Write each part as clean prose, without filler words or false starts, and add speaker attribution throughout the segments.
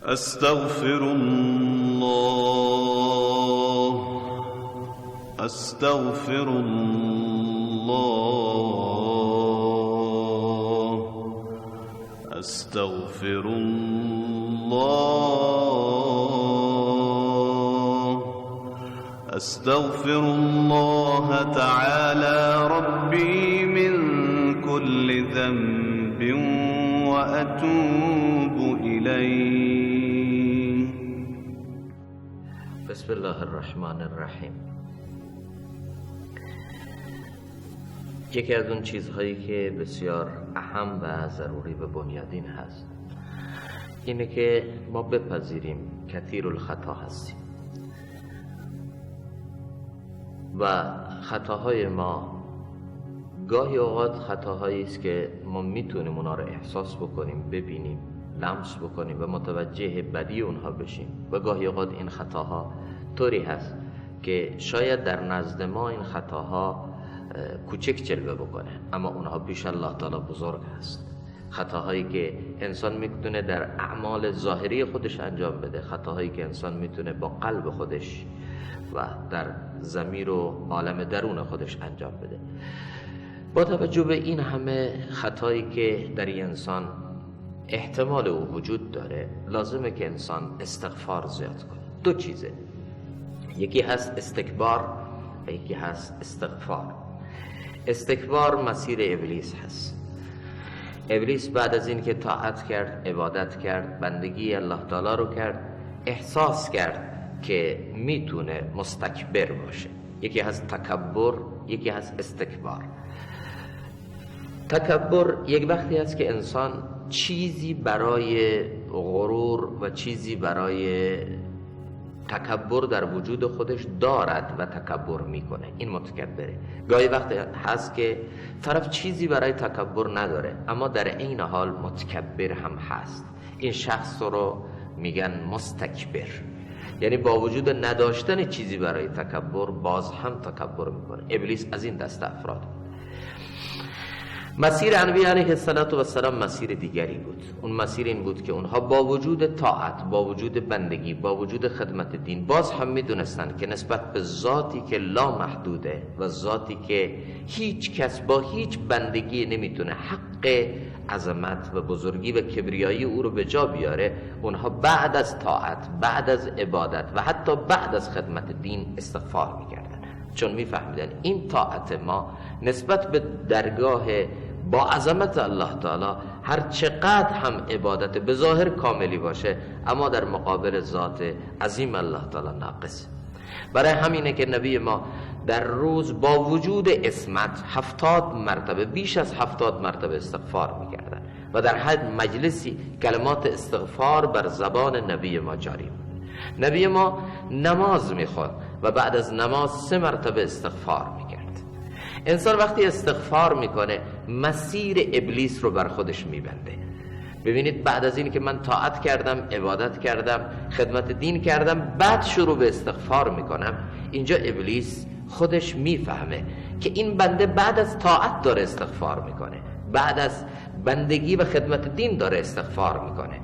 Speaker 1: استغفر الله استغفر الله استغفر الله استغفر الله تعالى ربي من كل ذنب وأتوب إليه.
Speaker 2: بسم الله الرحمن الرحیم. یکی از اون چیزهایی که بسیار اهم و ضروری و بنیادین هست اینه که ما بپذیریم کثیر الخطا هستیم و خطاهای ما گاهی اوقات خطاهایی است که ما میتونیم اونا رو احساس بکنیم، ببینیم، لمس بکنیم و متوجه بدی اونها بشیم و گاهی اوقات این خطاها طوری هست که شاید در نزد ما این خطاها کوچک جلوه بکنه اما اونها پیش الله تعالی بزرگ هست. خطاهایی که انسان میتونه در اعمال ظاهری خودش انجام بده، خطاهایی که انسان میتونه با قلب خودش و در ضمیر و عالم درون خودش انجام بده. با توجه به این همه خطایی که در این انسان احتمال او وجود داره، لازمه که انسان استغفار زیاد کنه. دو چیزه، یکی هست استکبار و یکی هست استغفار. استکبار مسیر ابلیس هست. ابلیس بعد از این که طاعت کرد، عبادت کرد، بندگی الله تعالی رو کرد، احساس کرد که میتونه مستکبر باشه. یکی هست تکبر، یکی هست استکبار. تکبر یک وقتی هست که انسان چیزی برای غرور و چیزی برای تکبر در وجود خودش دارد و تکبر میکنه، این متکبره. گاهی وقت هست که طرف چیزی برای تکبر نداره اما در این حال متکبر هم هست. این شخص رو میگن مستکبر، یعنی با وجود نداشتن چیزی برای تکبر باز هم تکبر میکنه. ابلیس از این دسته افراد. مسیر انبیاء علیه السلام مسیر دیگری بود. اون مسیر این بود که اونها با وجود طاعت، با وجود بندگی، با وجود خدمت دین، باز هم میدونستن که نسبت به ذاتی که لا محدوده و ذاتی که هیچ کس با هیچ بندگی نمیتونه حق عظمت و بزرگی و کبریایی او رو به جا بیاره، اونها بعد از طاعت، بعد از عبادت و حتی بعد از خدمت دین استغفار میکردن، چون میفهمیدن این طاعت ما نسبت به درگاه با عظمت الله تعالی هر چقدر هم عبادت به ظاهر کاملی باشه اما در مقابل ذات عظیم الله تعالی ناقص. برای همینه که نبی ما در روز با وجود عصمت 70 مرتبه، بیش از 70 مرتبه استغفار میکردن و در هر مجلسی کلمات استغفار بر زبان نبی ما جاری بود. نبی ما نماز میخواد و بعد از نماز 3 مرتبه استغفار میکرد. انسان وقتی استغفار میکنه مسیر ابلیس رو بر خودش میبنده. ببینید بعد از این که من طاعت کردم، عبادت کردم، خدمت دین کردم، بعد شروع به استغفار میکنم، اینجا ابلیس خودش میفهمه که این بنده بعد از طاعت داره استغفار میکنه، بعد از بندگی و خدمت دین داره استغفار میکنه.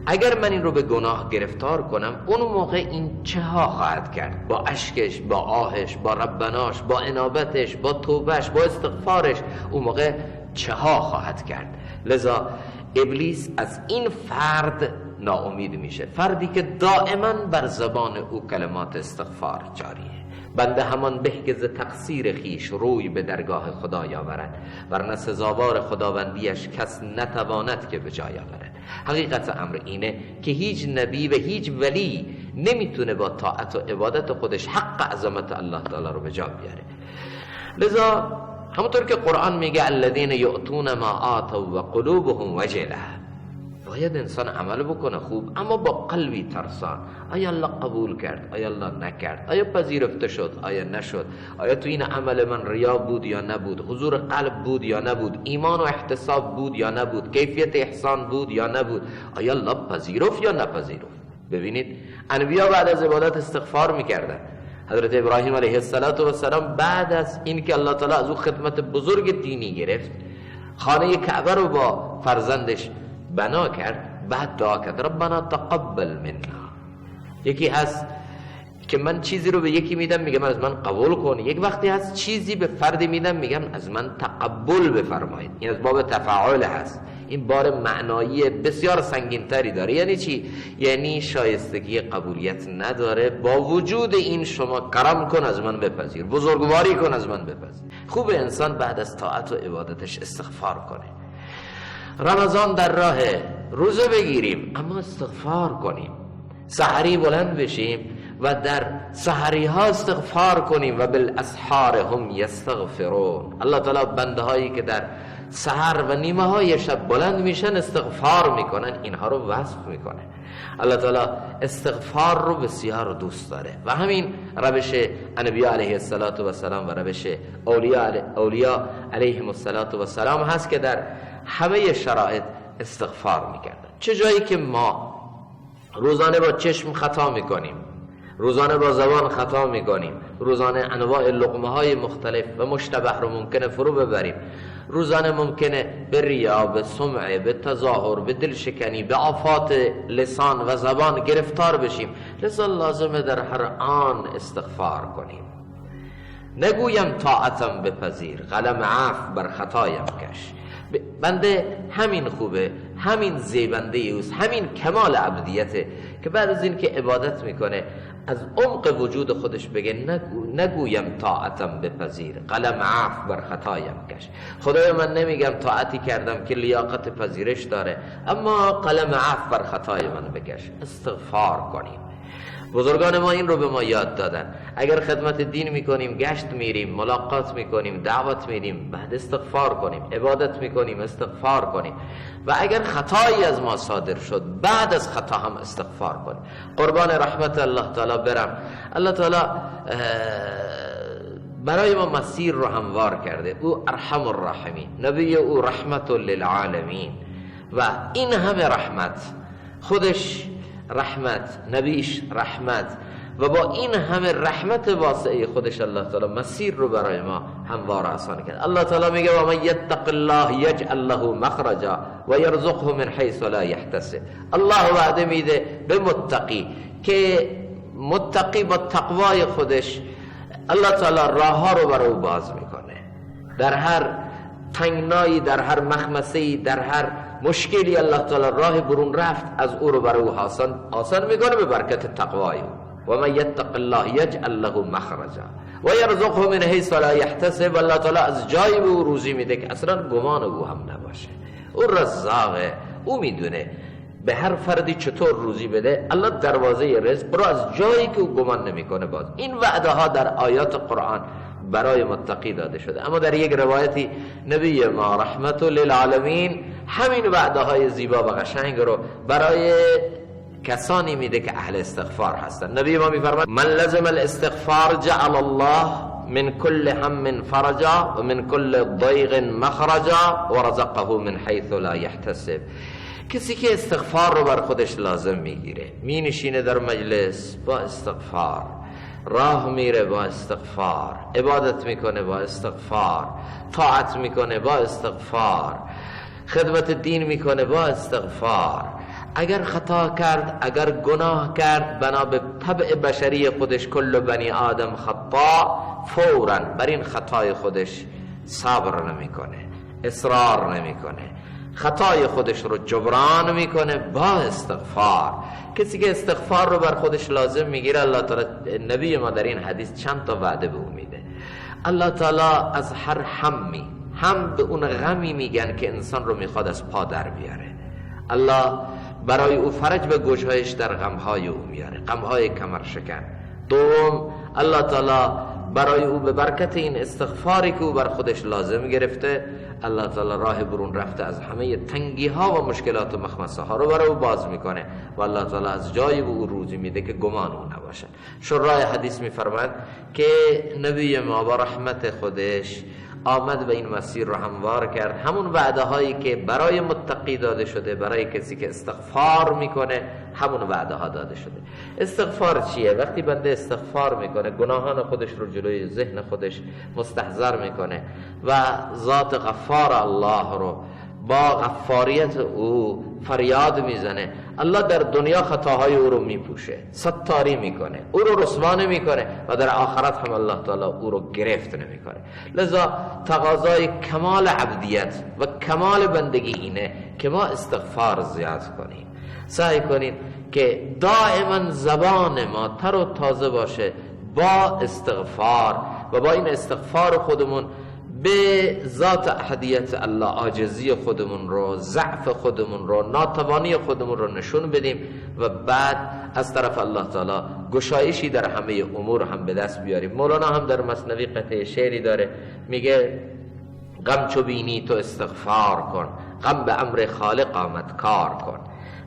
Speaker 2: اگر من این رو به گناه گرفتار کنم، اون موقع این چه ها خواهد کرد؟ با اشکش، با آهش، با ربناش، با انابتش، با توبهش، با استغفارش، اون موقع چه ها خواهد کرد؟ لذا ابلیس از این فرد ناامید میشه، فردی که دائما بر زبان او کلمات استغفار جاریه. بنده همان به که ز تقصیر خیش روی به درگاه خدا آورد، ورنه سزاوار خداوندیش کس نتواند که به جای آورد. حقیقت امر اینه که هیچ نبی و هیچ ولی نمیتونه با طاعت و عبادت خودش حق عظمت الله تعالی رو به جا بیاره. لذا همونطور که قرآن میگه الذین یؤتون ما آتوا و قلوبهم وجله، باید انسان عمل بکنه خوب اما با قلبی ترسان. آیا الله قبول کرد؟ آیا الله نکرد؟ آیا پذیرفته شد؟ آیا نشد؟ آیا تو این عمل من ریا بود یا نبود؟ حضور قلب بود یا نبود؟ ایمان و احتساب بود یا نبود؟ کیفیت احسان بود یا نبود؟ آیا الله پذیرفت یا نپذیرفت؟ ببینید انبیا بعد از عبادت استغفار میکردن. حضرت ابراهیم علیه السلام بعد از این که الله تعالی از او خدمت بزرگ دینی گرفت، خانه کعبه رو با فرزندش بنا کرد، بعد دعا کرد ربنا تقبل منا. یکی هست که من چیزی رو به یکی میدم میگم از من قبول کن، یک وقتی هست چیزی به فردی میدم میگم از من تقبل بفرمایید. این از باب تفاعل هست. این بار معنایی بسیار سنگین تری داره. یعنی چی؟ یعنی شایستگی قبولیت نداره، با وجود این شما کرم کن از من بپذیر، بزرگواری کن از من بپذیر. خوب انسان بعد از طاعت و عبادتش استغفار کنه. رمضان در راه، روزه بگیریم اما استغفار کنیم. سحری بلند بشیم و در سحری ها استغفار کنیم و بالاسحار هم یستغفرون. الله تعالی بنده هایی که در سحر و نیمه های شب بلند میشن استغفار میکنن، اینها رو وصف میکنه. الله تعالی استغفار رو بسیار دوست داره و همین روش انبیاء علیه السلام و روش اولیاء علیهم السلام هست که در همه شرایط استغفار میکردن. چه جایی که ما روزانه با چشم خطا میکنیم، روزانه با زبان خطا میکنیم، روزانه انواع لقمه های مختلف و مشتبه رو ممکنه فرو ببریم، روزانه ممکنه به ریا، به سمعه، به تظاهر، به دلشکنی، به آفات لسان و زبان گرفتار بشیم. لذا لازمه در هر آن استغفار کنیم. نگویم طاعتم بپذیر، قلم عفو بر خطایم کش. بنده همین خوبه، همین زیبنده اوست، همین کمال عبدیته که بعد از این که عبادت میکنه از عمق وجود خودش بگه نگویم طاعتم بپذیر، قلم عفو بر خطایم کش. خدایا من نمیگم طاعتی کردم که لیاقت پذیرش داره، اما قلم عفو بر خطای من بکش. استغفار کنیم. بزرگان ما این رو به ما یاد دادن. اگر خدمت دین میکنیم، گشت میریم، ملاقات میکنیم، دعوت میریم، بعد استغفار کنیم، عبادت میکنیم، استغفار کنیم. و اگر خطایی از ما صادر شد، بعد از خطا هم استغفار کنیم. قربان رحمت الله تعالی برم. الله تعالی برای ما مسیر رو هموار کرده. او ارحم الراحمین، نبی او رحمت للعالمین و این همه رحمت، خودش رحمت، نبیش رحمت، و با این همه رحمت واسعه خودش الله تعالی مسیر رو برای ما هموار آسان کرد. الله تعالی میگه و من یتق الله یجعل له مخرجا و یرزقه من حیث لا یحتسب. الله وعده میده به متقی که متقی با تقوای خودش الله تعالی راه ها رو برای او باز میکنه. در هر تنگنایی، در هر مخمسه‌ای، در هر مشکلی الله تعالی راه برون رفت از او رو برای او آسان میکنه به برکت تقوای او. و من یتق الله یجعل له مخرجا و یرزقه من حیث لا یحتسب. الله تعالی از جایی به او روزی میده که اصلا گمان او هم نباشه. او رزاقه، او میدونه به هر فردی چطور روزی بده. الله دروازه رزق رو از جایی که او گمان نمیکنه باز. این وعده ها در آیات قرآن برای متقی داده شده. اما در یک روایتی نبی ما رحمت للعالمین همین وعده های زیبا و قشنگ رو برای کسانی میده که اهل استغفار هستن. نبی ما میفرماید من لزم الاستغفار جعل الله من كل هم فرجا و من كل ضیق مخرجا و رزقه من حیث لا یحتسب. کسی که استغفار رو بر خودش لازم میگیره، می نشینه در مجلس با استغفار، راه میره با استغفار، عبادت میکنه با استغفار، طاعت میکنه با استغفار، خدمت دین میکنه با استغفار. اگر خطا کرد، اگر گناه کرد، بنا به طبع بشری خودش کل بنی آدم خطا، فوراً بر این خطای خودش صبر نمیکنه، اصرار نمیکنه، خطای خودش رو جبران میکنه با استغفار. کسی که استغفار رو بر خودش لازم میگیره، الله تعالی نبی ما در این حدیث چند تا وعده به او میده. الله تعالی از هر هم به اون غمی میگن که انسان رو میخواد از پا در بیاره. الله برای او فرج به گوشهایش در غمهای او میاره، غمهای کمر شکن. دوم، الله تعالی برای او به برکت این استغفاری که او بر خودش لازم گرفته، الله تعالی راه برون رفته از همه تنگی ها و مشکلات و مخمسه ها رو برای او باز میکنه و الله تعالی از جایی به او روزی میده که گمان او نباشه. شرای حدیث میفرماید که نبی ما با رحمت خودش آمد و این مسیر رو هموار کرد. همون وعده هایی که برای متقی داده شده، برای کسی که استغفار میکنه همون وعده ها داده شده. استغفار چیه؟ وقتی بنده استغفار میکنه، گناهان خودش رو جلوی ذهن خودش مستحضر میکنه و ذات غفار الله رو با غفاریت او فریاد میزنه، الله در دنیا خطاهای او رو میپوشه، ستاری میکنه، او رو رسوا نمیکنه و در آخرت هم الله تعالی او رو گرفت نمیکنه. لذا تقاضای کمال عبدیت و کمال بندگی اینه که ما استغفار زیاد کنیم. سعی کنیم که دائما زبان ما تر و تازه باشه با استغفار و با این استغفار خودمون به ذات احدیت الله عاجزی خودمون رو، ضعف خودمون رو، ناتوانی خودمون رو نشون بدیم و بعد از طرف الله تعالی گشایشی در همه امور هم به دست بیاریم. مولانا هم در مثنوی قطعه شعری داره، میگه غم چو بینی تو استغفار کن، غم به امر خالق آمد کار کن.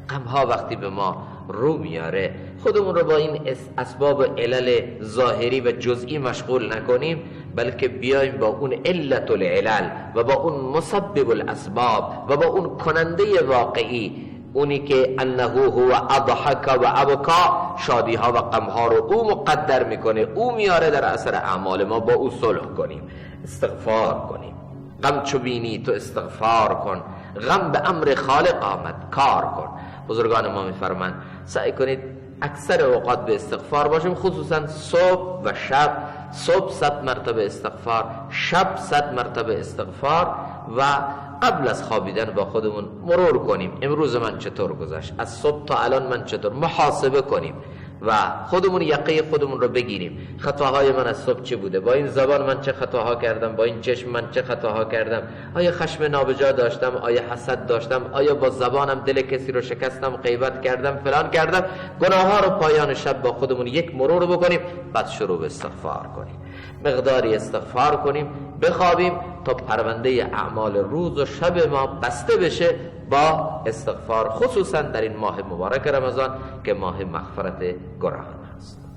Speaker 2: غم ها وقتی به ما رو میاره خودمون رو با این اسباب علل ظاهری و جزئی مشغول نکنیم، بلکه بیایم با اون علت العلل و با اون مسبب الاسباب و با اون کننده واقعی، اونی که انه هو اضحک و ابکا، شادی ها و غم ها رو او مقدر میکنه، او میاره در اثر اعمال ما، با او صلح کنیم، استغفار کنیم. غم چو بینی تو استغفار کن، غم به امر خالق آمد کار کن. بزرگان ما میفرمان سعی کنید اکثر اوقات به استغفار باشیم، خصوصا صبح و شب. صبح 100 مرتبه استغفار، شب 100 مرتبه استغفار و قبل از خوابیدن با خودمون مرور کنیم امروز من چطور گذشت، از صبح تا الان من چطور، محاسبه کنیم و خودمون یقه خودمون رو بگیریم. خطاهای من از صبح چه بوده؟ با این زبان من چه خطاها کردم؟ با این چشم من چه خطاها کردم؟ آیا خشم نابجا داشتم؟ آیا حسد داشتم؟ آیا با زبانم دل کسی رو شکستم، غیبت کردم، فلان کردم؟ گناه ها رو پایان شب با خودمون یک مرور بکنیم، بعد شروع به استغفار کنیم. مقداری استغفار کنیم، بخوابیم تا پرونده اعمال روز و شب ما بسته بشه با استغفار، خصوصا در این ماه مبارک رمضان که ماه مغفرت گناهان است.